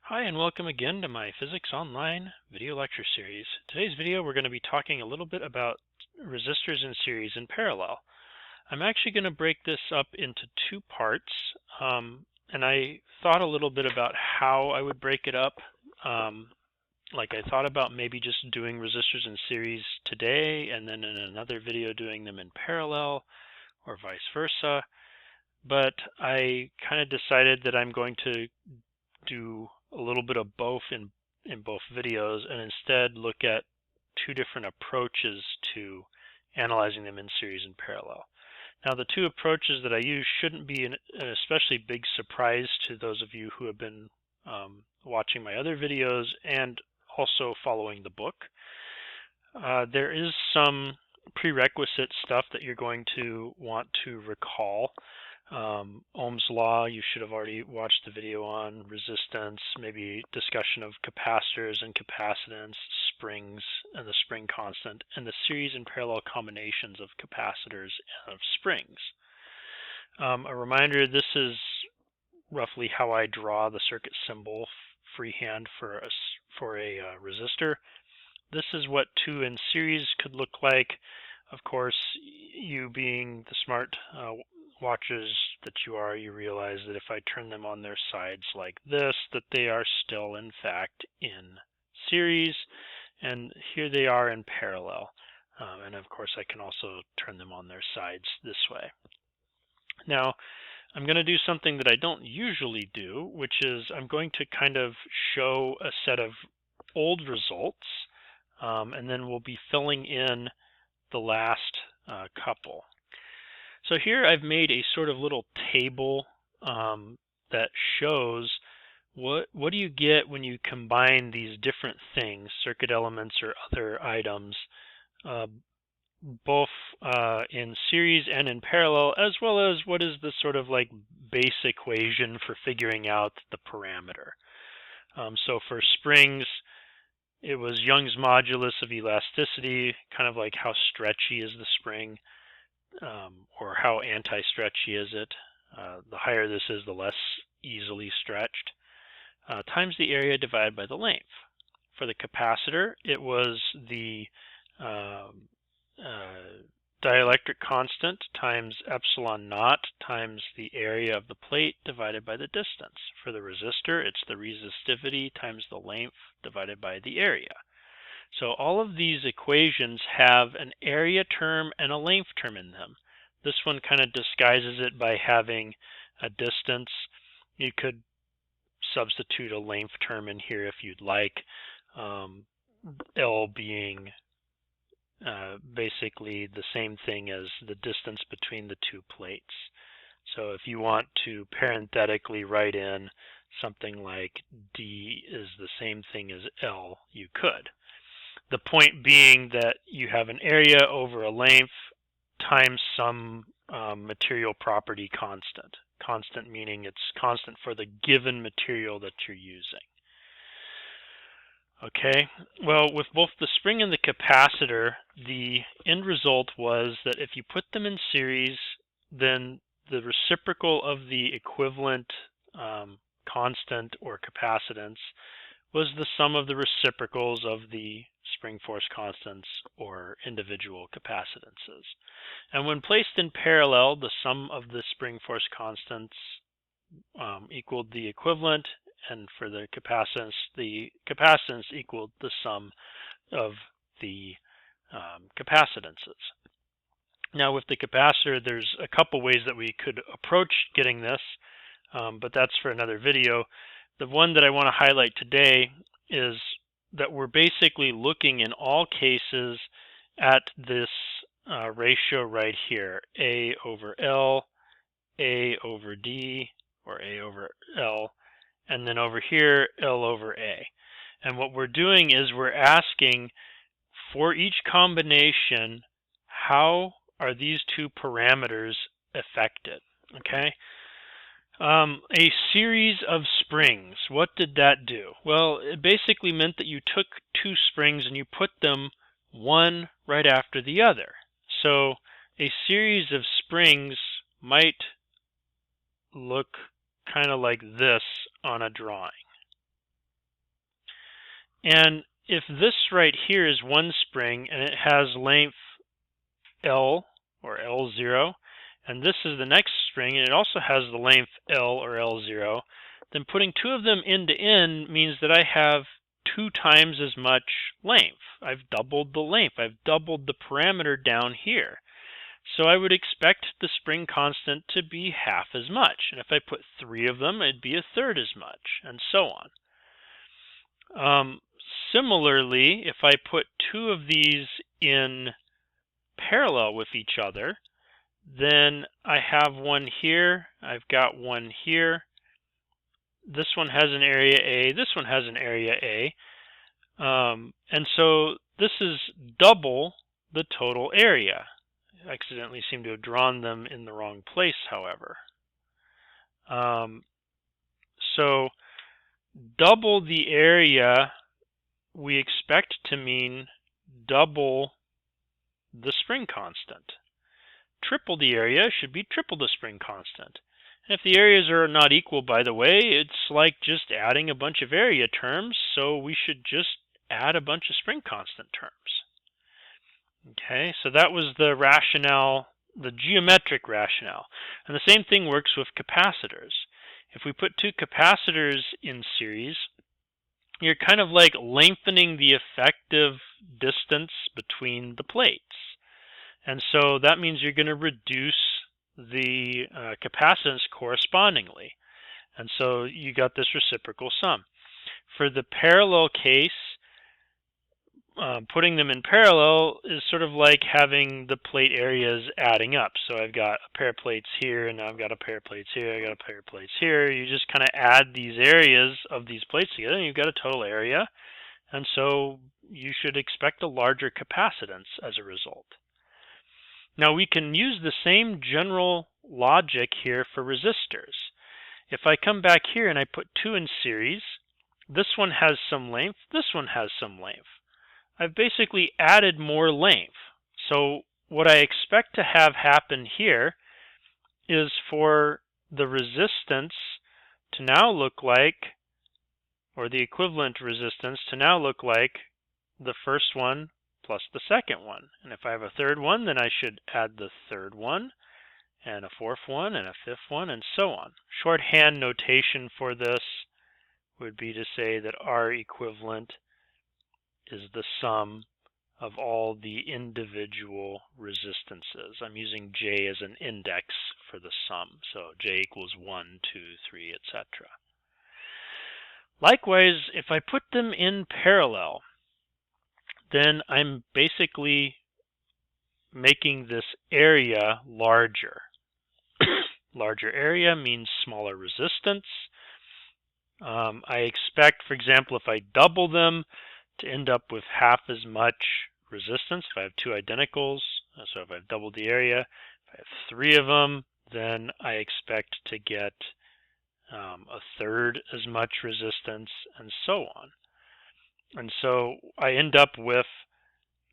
Hi and welcome again to my Physics Online video lecture series. Today's video we're going to be talking a little bit about resistors in series and parallel. I'm actually going to break this up into two parts, and I thought a little bit about how I would break it up. Like I thought about maybe just doing resistors in series today and then in another video doing them in parallel or vice versa. But I kind of decided that I'm going to do a little bit of both in both videos and instead look at two different approaches to analyzing them in series and parallel. Now, the two approaches that I use shouldn't be an especially big surprise to those of you who have been watching my other videos and also following the book. There is some prerequisite stuff that you're going to want to recall. Ohm's law, you should have already watched the video on resistance, maybe discussion of capacitors and capacitance, springs and the spring constant, and the series and parallel combinations of capacitors and of springs. A reminder, this is roughly how I draw the circuit symbol freehand for a resistor. This is what two in series could look like. Of course, you being the smart watchers that you are, you realize that if I turn them on their sides like this, that they are still in fact in series, and here they are in parallel. And of course I can also turn them on their sides this way. Now I'm going to do something that I don't usually do, which is I'm going to kind of show a set of old results, and then we'll be filling in the last couple. So here I've made a sort of little table that shows what do you get when you combine these different things, circuit elements or other items, both in series and in parallel, as well as what is the sort of like base equation for figuring out the parameter. So for springs, it was Young's modulus of elasticity, kind of like how stretchy is the spring, or how anti-stretchy is it. The higher this is, the less easily stretched, times the area divided by the length. For the capacitor, it was the dielectric constant times epsilon naught times the area of the plate divided by the distance. For the resistor, it's the resistivity times the length divided by the area. So all of these equations have an area term and a length term in them. This one kind of disguises it by having a distance. You could substitute a length term in here if you'd like, L being basically the same thing as the distance between the two plates. So if you want to parenthetically write in something like D is the same thing as L, you could. The point being that you have an area over a length times some material property constant. Constant meaning it's constant for the given material that you're using. Okay, well, with both the spring and the capacitor, the end result was that if you put them in series, then the reciprocal of the equivalent constant or capacitance was the sum of the reciprocals of the spring force constants or individual capacitances. And when placed in parallel, the sum of the spring force constants equaled the equivalent, and for the capacitance equaled the sum of the capacitances. Now with the capacitor, there's a couple ways that we could approach getting this, but that's for another video. The one that I want to highlight today is that we're basically looking in all cases at this ratio right here, A over L, A over D, or A over L, and then over here, L over A. And what we're doing is we're asking for each combination, how are these two parameters affected? Okay. A series of springs, what did that do? Well, it basically meant that you took two springs and you put them one right after the other. So a series of springs might look kind of like this on a drawing. And if this right here is one spring and it has length L or L0, and this is the next spring and it also has the length L or L0, then putting two of them end to end means that I have 2 times as much length. I've doubled the length. I've doubled the parameter down here. So I would expect the spring constant to be half as much. And if I put 3 of them, it'd be a third as much, and so on. Similarly, if I put 2 of these in parallel with each other, then I have one here, I've got one here. This one has an area A, this one has an area A. And so this is double the total area. I accidentally seem to have drawn them in the wrong place, however. So double the area we expect to mean double the spring constant. Triple the area should be triple the spring constant. And if the areas are not equal, by the way, it's like just adding a bunch of area terms, so we should just add a bunch of spring constant terms. Okay, so that was the rationale, the geometric rationale. And the same thing works with capacitors. If we put 2 capacitors in series, you're kind of like lengthening the effective distance between the plates. And so that means you're going to reduce the capacitance correspondingly. And so you got this reciprocal sum. For the parallel case, putting them in parallel is sort of like having the plate areas adding up. So I've got a pair of plates here, and now I've got a pair of plates here, I've got a pair of plates here. You just kind of add these areas of these plates together, and you've got a total area. And so you should expect a larger capacitance as a result. Now we can use the same general logic here for resistors. If I come back here and I put 2 in series, this one has some length, this one has some length. I've basically added more length. So what I expect to have happen here is for the resistance to now look like, or the equivalent resistance to now look like the first one plus the second one. And if I have a third one, then I should add the third one, and a fourth one, and a fifth one, and so on. Shorthand notation for this would be to say that R equivalent is the sum of all the individual resistances. I'm using J as an index for the sum. So J equals 1, 2, 3, etc. Likewise, if I put them in parallel, then I'm basically making this area larger. Larger area means smaller resistance. I expect, for example, if I double them, to end up with half as much resistance if I have 2 identicals. So if I've doubled the area, if I have 3 of them, then I expect to get a third as much resistance, and so on. And so I end up with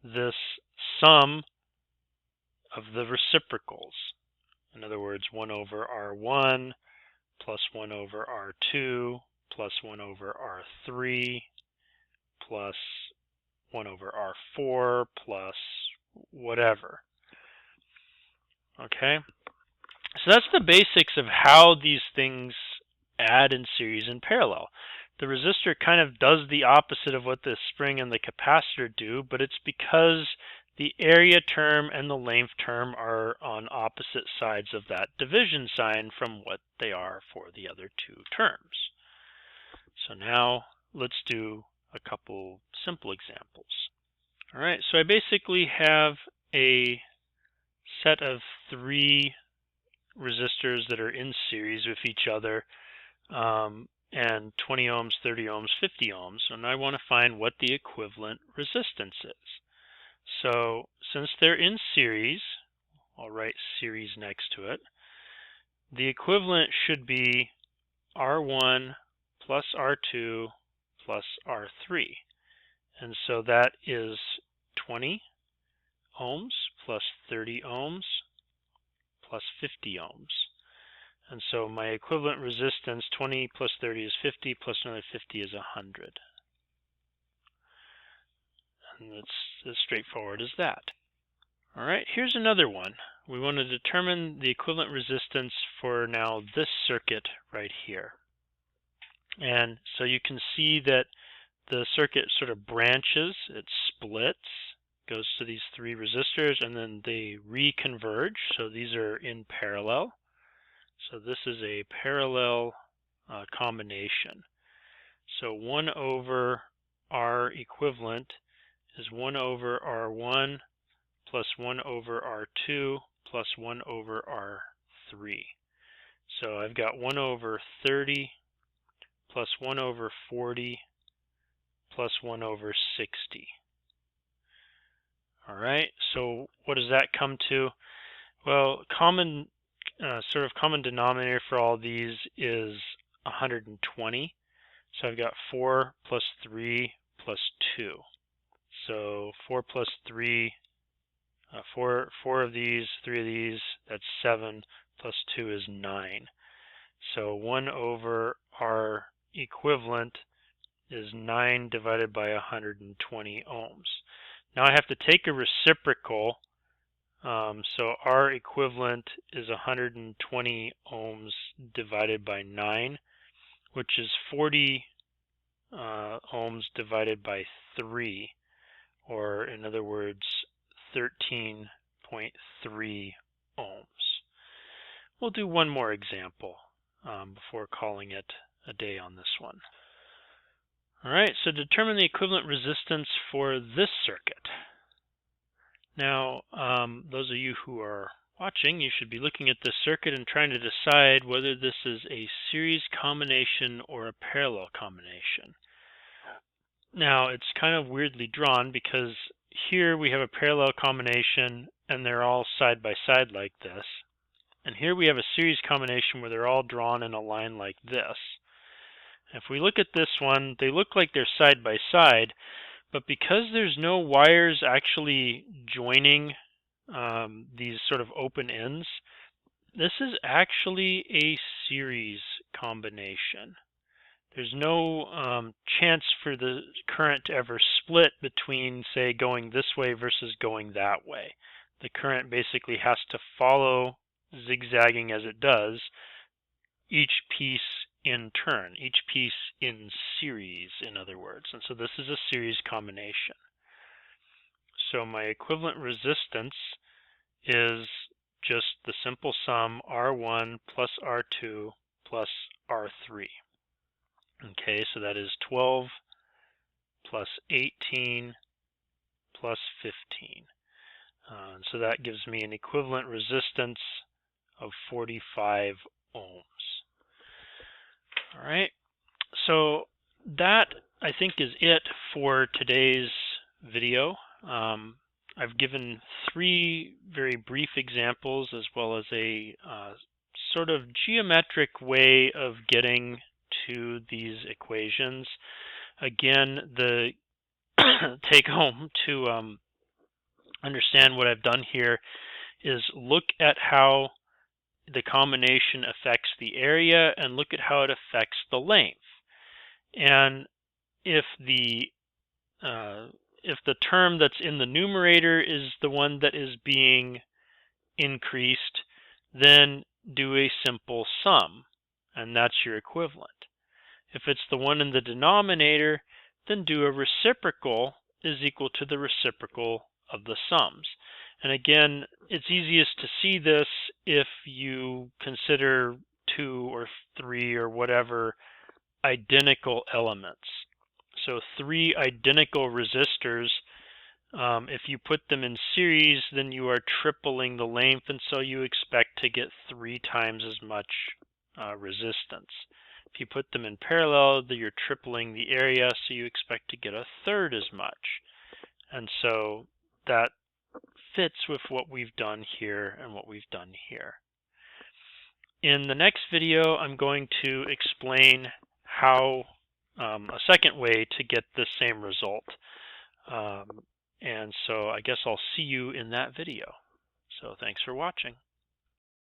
this sum of the reciprocals. In other words, 1 over R1 plus 1 over R2 plus 1 over R3 plus 1 over R4 plus whatever. Okay? So that's the basics of how these things add in series and parallel. The resistor kind of does the opposite of what the spring and the capacitor do, but it's because the area term and the length term are on opposite sides of that division sign from what they are for the other 2 terms. So now let's do a couple simple examples. All right, so I basically have a set of 3 resistors that are in series with each other, and 20 ohms, 30 ohms, 50 ohms, and I want to find what the equivalent resistance is. So since they're in series, I'll write series next to it. The equivalent should be R1 plus R2 plus R3. And so that is 20 ohms plus 30 ohms plus 50 ohms. And so my equivalent resistance, 20 plus 30 is 50, plus another 50 is 100. And it's as straightforward as that. All right, here's another one. We want to determine the equivalent resistance for now this circuit right here. And so you can see that the circuit sort of branches, it splits, goes to these three resistors, and then they reconverge. So these are in parallel. So this is a parallel combination. So 1 over R equivalent is 1 over R1 plus 1 over R2 plus 1 over R3. So I've got 1 over 30 plus 1 over 40 plus 1 over 60. All right, so what does that come to? Well, sort of common denominator for all these is 120. So I've got 4 plus 3 plus 2. So 4 plus 3, 4 of these, 3 of these, that's 7, plus 2 is 9. So 1 over R equivalent is 9 divided by 120 ohms. Now I have to take a reciprocal, so R equivalent is 120 ohms divided by 9, which is 40 ohms divided by 3, or in other words, 13.3 ohms. We'll do one more example before calling it a day on this one. All right, so determine the equivalent resistance for this circuit. Now, those of you who are watching, you should be looking at this circuit and trying to decide whether this is a series combination or a parallel combination. Now, it's kind of weirdly drawn because here we have a parallel combination and they're all side by side like this. And here we have a series combination where they're all drawn in a line like this. If we look at this one, they look like they're side by side, but because there's no wires actually joining these sort of open ends, this is actually a series combination. There's no chance for the current to ever split between, say, going this way versus going that way. The current basically has to follow, zigzagging as it does, each piece in turn, each piece in series, in other words. And so this is a series combination. So my equivalent resistance is just the simple sum R1 plus R2 plus R3. Okay, so that is 12 plus 18 plus 15. So that gives me an equivalent resistance of 45 ohms. All right, so that I think is it for today's video. I've given 3 very brief examples as well as a sort of geometric way of getting to these equations. Again, the take home to understand what I've done here is look at how the combination affects the area and look at how it affects the length. And if the term that's in the numerator is the one that is being increased, then do a simple sum, and that's your equivalent. If it's the one in the denominator, then do a reciprocal is equal to the reciprocal of the sums. And again, it's easiest to see this if you consider 2 or 3 or whatever identical elements. So 3 identical resistors, if you put them in series, then you are tripling the length, and so you expect to get 3 times as much resistance. If you put them in parallel, then you're tripling the area, so you expect to get 1/3 as much. And so that fits with what we've done here and what we've done here. In the next video, I'm going to explain how a second way to get the same result. And so I guess I'll see you in that video. So thanks for watching.